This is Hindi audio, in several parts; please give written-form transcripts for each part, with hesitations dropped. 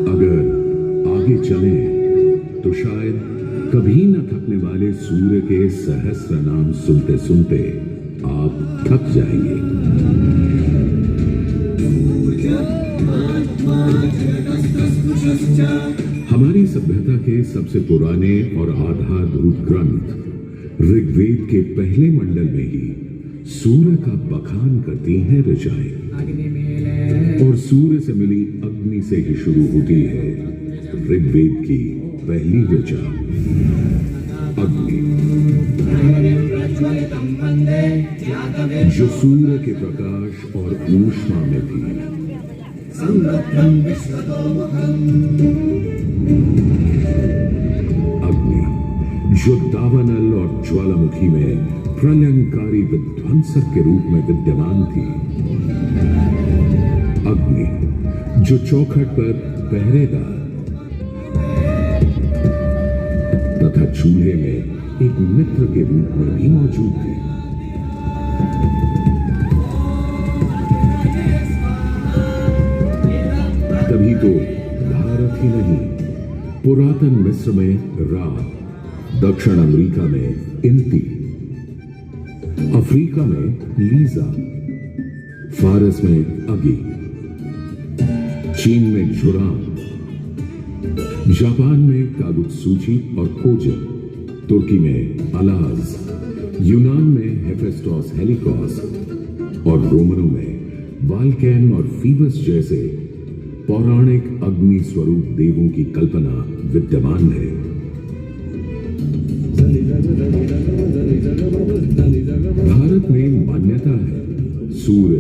अगर आगे चले तो शायद कभी न थकने वाले सूर्य के सहस्र नाम सुनते सुनते आप थक जाएंगे। हमारी सभ्यता के सबसे पुराने और आधारभूत ग्रंथ ऋग्वेद के पहले मंडल में ही सूर्य का बखान करती हैं ऋचाएं, और सूर्य से मिली अग्नि से ही शुरू होती है ऋग्वेद की पहली ऋचा अग्नि, जो सूर्य के प्रकाश और ऊष्मा में थी। अग्नि जो दावानल और ज्वालामुखी में प्रलयंकारी विध्वंसक के रूप में विद्यमान थी। अग्नि जो चौखट पर पहरेदार तथा चूल्हे में एक मित्र के रूप में भी मौजूद थी। तभी तो भारत ही नहीं, पुरातन मिस्र में रा, दक्षिण अमेरिका में इंती, अफ्रीका में लीजा, फारस में अगी, चीन में झुराम, जापान में कागुत्सूची और कोजन, तुर्की में अलाज, यूनान में हेफेस्टोस हेलिकोस और रोमनों में वाल्कैन और फीबस जैसे पौराणिक अग्नि स्वरूप देवों की कल्पना विद्यमान है। भारत में मान्यता है सूर्य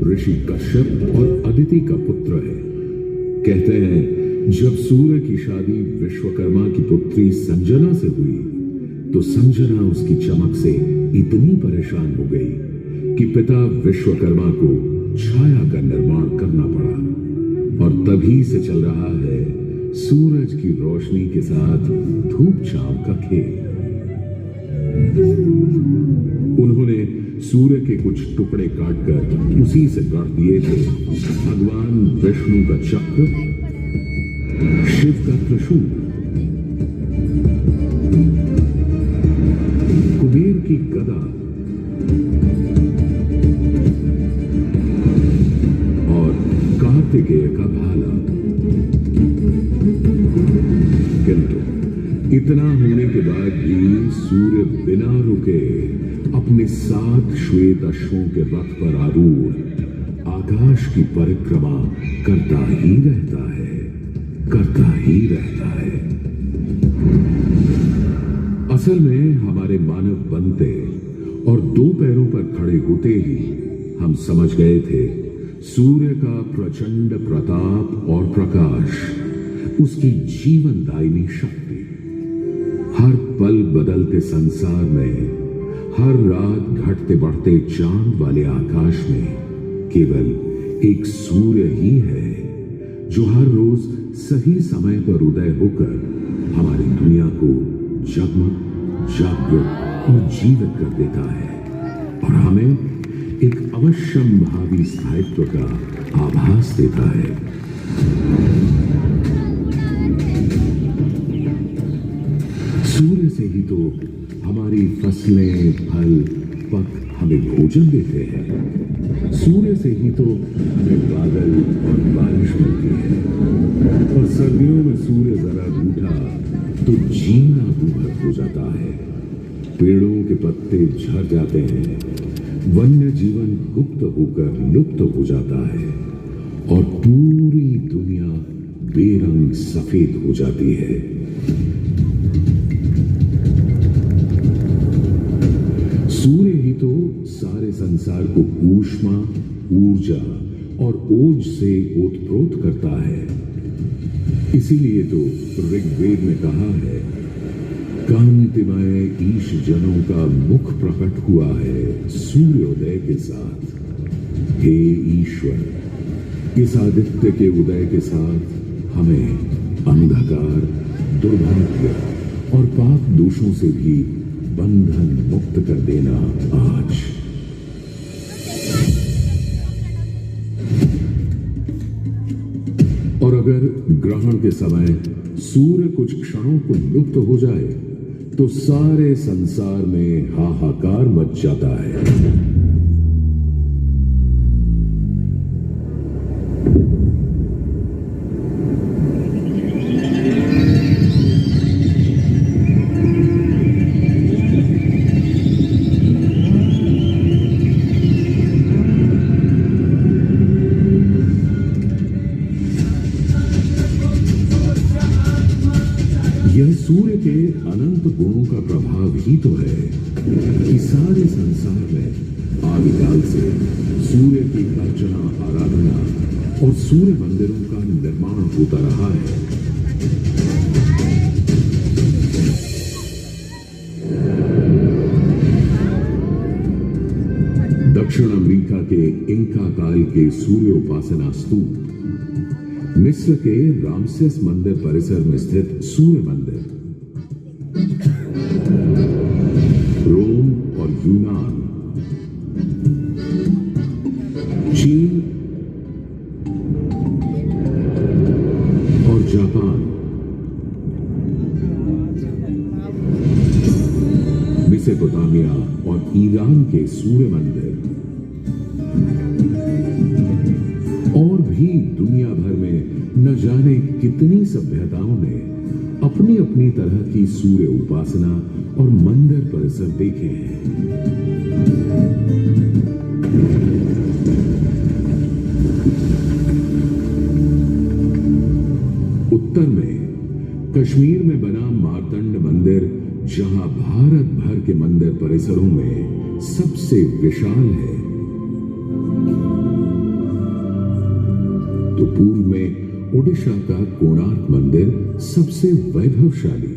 ऋषि कश्यप और अदिति का पुत्र है। कहते हैं जब सूर्य की शादी विश्वकर्मा की पुत्री संजना से हुई तो संजना उसकी चमक से इतनी परेशान हो गई कि पिता विश्वकर्मा को छाया का निर्माण करना पड़ा, और तभी से चल रहा है सूरज की रोशनी के साथ धूप छांव का खेल। उन्होंने सूर्य के कुछ टुकड़े काटकर उसी से गढ़ दिए थे भगवान विष्णु का चक्र, शिव का त्रिशूल, कुबेर की गदा और कार्तिकेय का भाला। किंतु इतना होने के बाद भी सूर्य बिना रुके अपने 7 श्वेत अश्वों के रथ पर आरूढ़ आकाश की परिक्रमा करता ही रहता है, करता ही रहता है। असल में हमारे मानव बनते और 2 पैरों पर खड़े होते ही हम समझ गए थे सूर्य का प्रचंड प्रताप और प्रकाश, उसकी जीवनदायिनी शक्ति। हर पल बदलते संसार में, हर रात घटते बढ़ते चांद वाले आकाश में केवल एक सूर्य ही है जो हर रोज सही समय पर उदय होकर हमारी दुनिया को जगमग, जागृत और जीवित कर देता है और हमें एक अवश्यम भावी स्थायित्व का आभास देता है। सूर्य से ही तो हमारी फसलें, फल, पक हमें भोजन देते हैं। सूर्य से ही तो हमें बादल और बारिश मिलती है और सर्दियों में सूर्य जरा रूठा तो जीना दूभर हो जाता है। पेड़ों के पत्ते झड़ जाते हैं, वन्य जीवन गुप्त होकर लुप्त हो जाता है और पूरी दुनिया बेरंग सफेद हो जाती है। सूर्य ही तो सारे संसार को ऊष्मा, ऊर्जा और ओज से ओतप्रोत करता है। इसीलिए तो ऋग्वेद में कहा है, कांतिमय ईश जनों का मुख प्रकट हुआ है सूर्योदय के साथ। हे ईश्वर, इस आदित्य के उदय के साथ हमें अंधकार, दुर्भाग्य और पाप दोषों से भी बंधन मुक्त कर देना आज। और अगर ग्रहण के समय सूर्य कुछ क्षणों को लुप्त हो जाए तो सारे संसार में हाहाकार मच जाता है। यह सूर्य के अनंत गुणों का प्रभाव ही तो है कि सारे संसार में आदिकाल से सूर्य की अर्चना, आराधना और सूर्य मंदिरों का निर्माण होता रहा है। दक्षिण अमेरिका के इंका काल के सूर्य उपासना स्तूप, मिस्र के रामसेस मंदिर परिसर में स्थित सूर्य मंदिर, रोम और यूनान, चीन और जापान, मेसोपोटामिया और ईरान के सूर्य मंदिर और भी दुनिया भर में न जाने कितनी सभ्यताओं ने अपनी अपनी तरह की सूर्य उपासना और मंदिर परिसर देखे हैं। उत्तर में कश्मीर में बना मार्तंड मंदिर, जहां भारत भर के मंदिर परिसरों में सबसे विशाल है, तो पूर्व में ओडिशा का कोणार्क मंदिर सबसे वैभवशाली,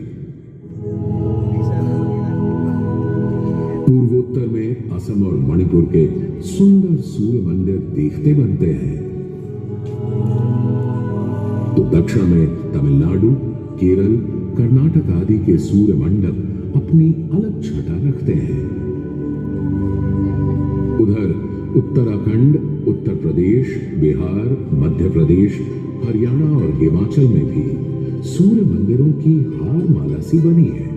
पूर्वोत्तर में असम और मणिपुर के सुंदर सूर्य मंदिर देखते बनते हैं, तो दक्षिण में तमिलनाडु, केरल, कर्नाटक आदि के सूर्य मंडप अपनी अलग छटा रखते हैं। उधर उत्तराखंड, उत्तर प्रदेश, बिहार, मध्य प्रदेश, हरियाणा और हिमाचल में भी सूर्य मंदिरों की हार माला सी बनी है।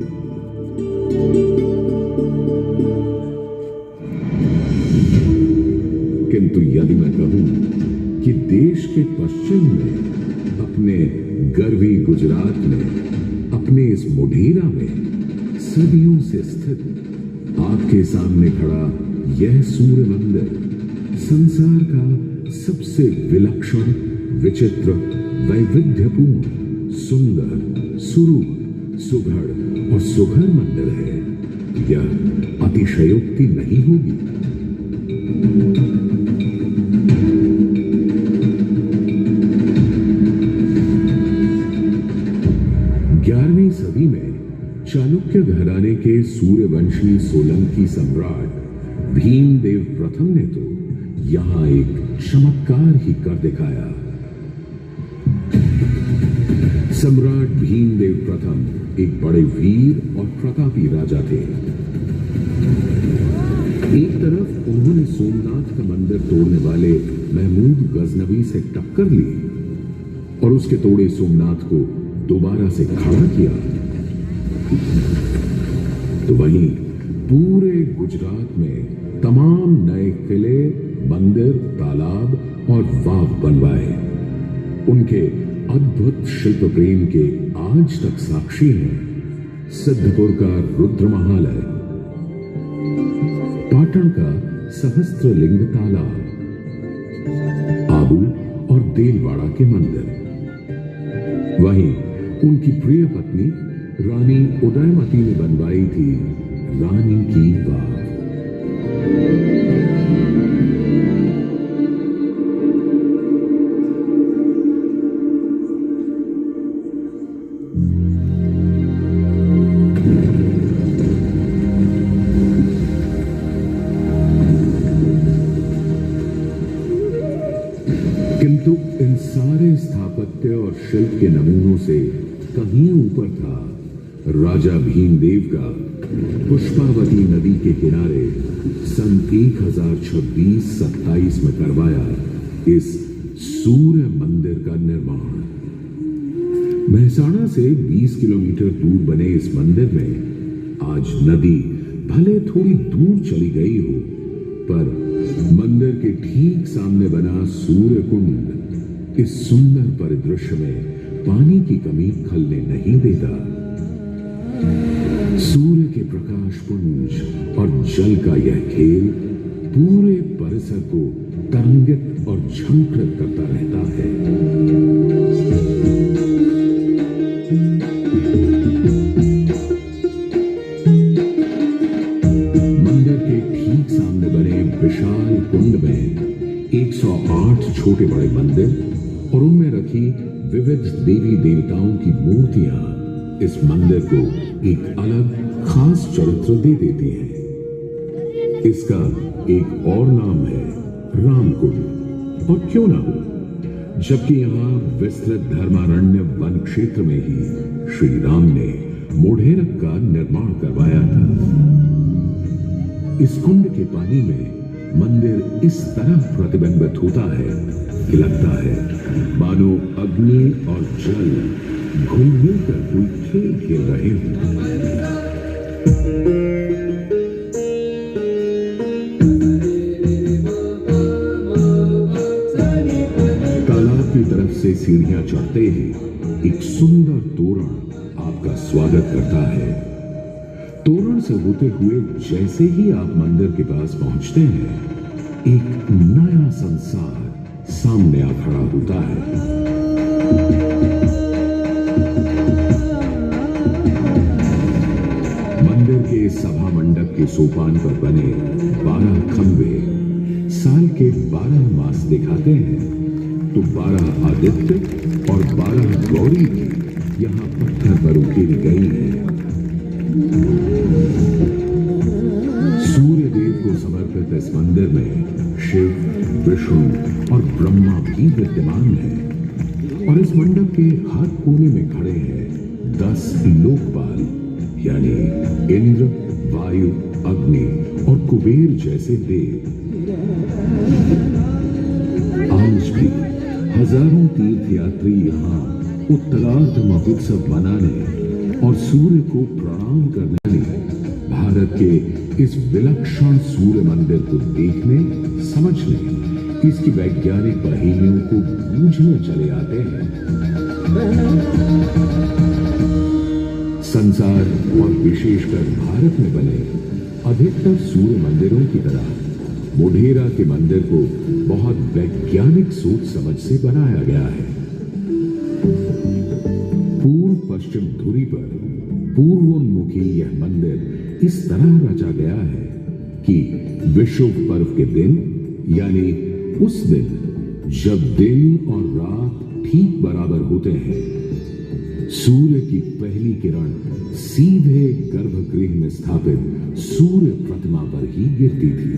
किंतु यदि मैं कहूं कि देश के पश्चिम में, अपने गर्वी गुजरात में, अपने इस मोढेरा में सदियों से स्थित आपके सामने खड़ा यह सूर्य मंदिर संसार का सबसे विलक्षण, विचित्र, वैविध्यपूर्ण, सुंदर, सुरूप, सुघड़ और सुघर मंदिर है, यह अतिशयोक्ति नहीं होगी। 11वीं सदी में चालुक्य घराने के सूर्यवंशी सोलंकी सम्राट भीमदेव प्रथम ने तो यहां एक चमत्कार ही कर दिखाया। सम्राट भीमदेव प्रथम एक बड़े वीर और प्रतापी राजा थे। एक तरफ उन्होंने सोमनाथ का मंदिर तोड़ने वाले महमूद गजनवी से टक्कर ली और उसके तोड़े सोमनाथ को दोबारा से खड़ा किया, तो वहीं पूरे गुजरात में तमाम नए किले, मंदिर, तालाब और वाव बनवाए। उनके अद्भुत शिल्प प्रेम के आज तक साक्षी हैं सिद्धपुर का रुद्र महालय, पाटन का सहस्त्रलिंग तालाब, आबू और देलवाड़ा के मंदिर। वहीं उनकी प्रिय पत्नी रानी उदयमती ने बनवाई थी रानी की वाव। किंतु इन सारे स्थापत्य और शिल्प के नमूनों से कहीं ऊपर था राजा भीमदेव का पुष्पावती नदी के किनारे सन 1026-27 में करवाया इस सूर्य मंदिर का निर्माण। मेहसाणा से 20 किलोमीटर दूर बने इस मंदिर में आज नदी भले थोड़ी दूर चली गई हो, पर मंदिर के ठीक सामने बना सूर्य कुंड इस सुंदर परिदृश्य में पानी की कमी खलने नहीं देता। सूर्य के प्रकाश पुंज और जल का यह खेल पूरे परिसर को तरंगित और झंकृत करता रहता है। मंदिर के ठीक सामने बने विशाल कुंड में 108 छोटे बड़े मंदिर और उनमें रखी विविध देवी देवताओं की मूर्तियां इस मंदिर को एक अलग खास चरित्र दे देती हैं। इसका एक और नाम है रामकुंड, और क्यों ना हो, जबकि यहां विस्तृत धर्मारण्य वन क्षेत्र में ही श्री राम ने मोढेरक का निर्माण करवाया था। इस कुंड के पानी में मंदिर इस तरह प्रतिबिंबित होता है कि लगता है मानो अग्नि और जल घुल मिलकर कोई खेल खेल रहे हों। तालाब की तरफ से सीढ़ियां चढ़ते ही एक सुंदर तोरण आपका स्वागत करता है। तोरण से होते हुए जैसे ही आप मंदिर के पास पहुंचते हैं, एक नया संसार सामने आ खड़ा होता है। मंदिर के सभा मंडप के सोपान पर बने 12 खंबे साल के 12 मास दिखाते हैं, तो 12 आदित्य और 12 गौरी भी यहाँ पत्थर पर उकेरी गई है। सूर्य देव को समर्पित इस मंदिर में शिव, विष्णु और ब्रह्मा भी विद्यमान है, और इस मंडप के हर कोने में खड़े हैं 10 लोकपाल, यानी इंद्र, वायु, अग्नि और कुबेर जैसे देव। आज भी हजारों तीर्थयात्री यहाँ उत्तरार्ध महोत्सव मनाने और सूर्य को प्रणाम करने भारत के इस विलक्षण सूर्य मंदिर को देखने, समझने, इसकी वैज्ञानिक पहेलियों को बूझने चले आते हैं। संसार और विशेषकर भारत में बने अधिकतर सूर्य मंदिरों की तरह मोढेरा के मंदिर को बहुत वैज्ञानिक सोच समझ से बनाया गया है। पूर्व पश्चिम धुरी पर पूर्वोन्मुखी यह मंदिर इस तरह रचा गया है कि विषुव पर्व के दिन, यानी उस दिन जब दिन और रात ठीक बराबर होते हैं, सूर्य की पहली किरण सीधे गर्भगृह में स्थापित सूर्य प्रतिमा पर ही गिरती थी।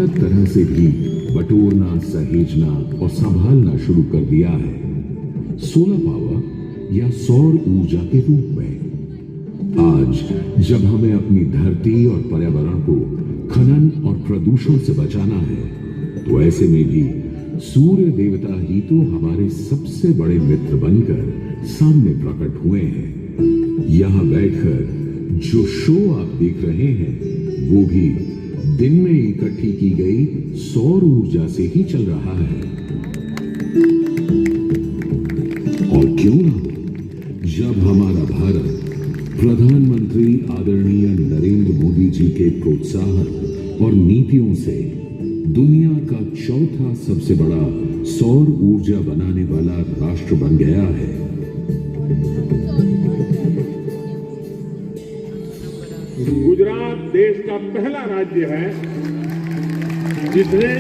अलग तरह से भी बटोरना, सहेजना और संभालना शुरू कर दिया है, सोलर पावर या सौर ऊर्जा के रूप में। आज जब हमें अपनी धरती और पर्यावरण को खनन और प्रदूषण से बचाना है, तो ऐसे में भी सूर्य देवता ही तो हमारे सबसे बड़े मित्र बनकर सामने प्रकट हुए हैं। यहां बैठकर जो शो आप देख रहे हैं, वो भी दिन में इकट्ठी की गई सौर ऊर्जा से ही चल रहा है। और क्यों ना, जब हमारा भारत प्रधानमंत्री आदरणीय नरेंद्र मोदी जी के प्रोत्साहन और नीतियों से दुनिया का चौथा सबसे बड़ा सौर ऊर्जा बनाने वाला राष्ट्र बन गया है, गुजरात देश का पहला राज्य है जिसने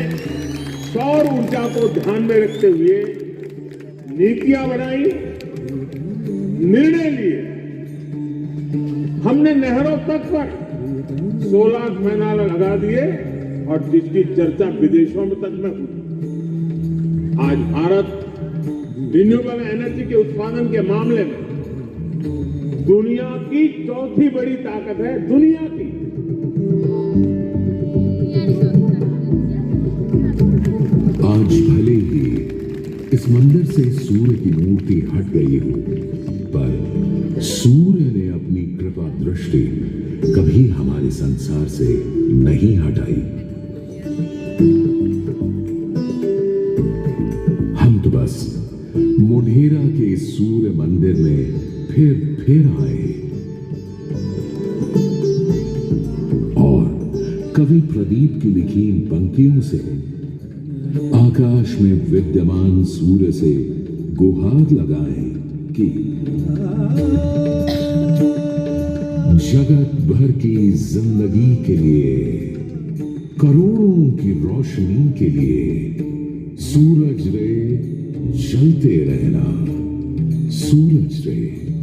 सौर ऊर्जा को ध्यान में रखते हुए नीतियां बनाई, निर्णय लिए। हमने नहरों तक पर सोलर पैनल लगा दिए और जिसकी चर्चा विदेशों में तक में हुई। आज भारत रिन्यूएबल एनर्जी के उत्पादन के मामले में दुनिया की चौथी बड़ी ताकत है, दुनिया की। आज भले ही इस मंदिर से सूर्य की मूर्ति हट गई हो, पर सूर्य ने अपनी कृपा दृष्टि कभी हमारे संसार से नहीं हटाई। हम तो बस मोढेरा के सूर्य मंदिर में फिर आए और कवि प्रदीप की लिखी इन पंक्तियों से आकाश में विद्यमान सूर्य से गुहार लगाए कि जगत भर की जिंदगी के लिए, करोड़ों की रोशनी के लिए सूरज रे जलते रहना, सूरज रे।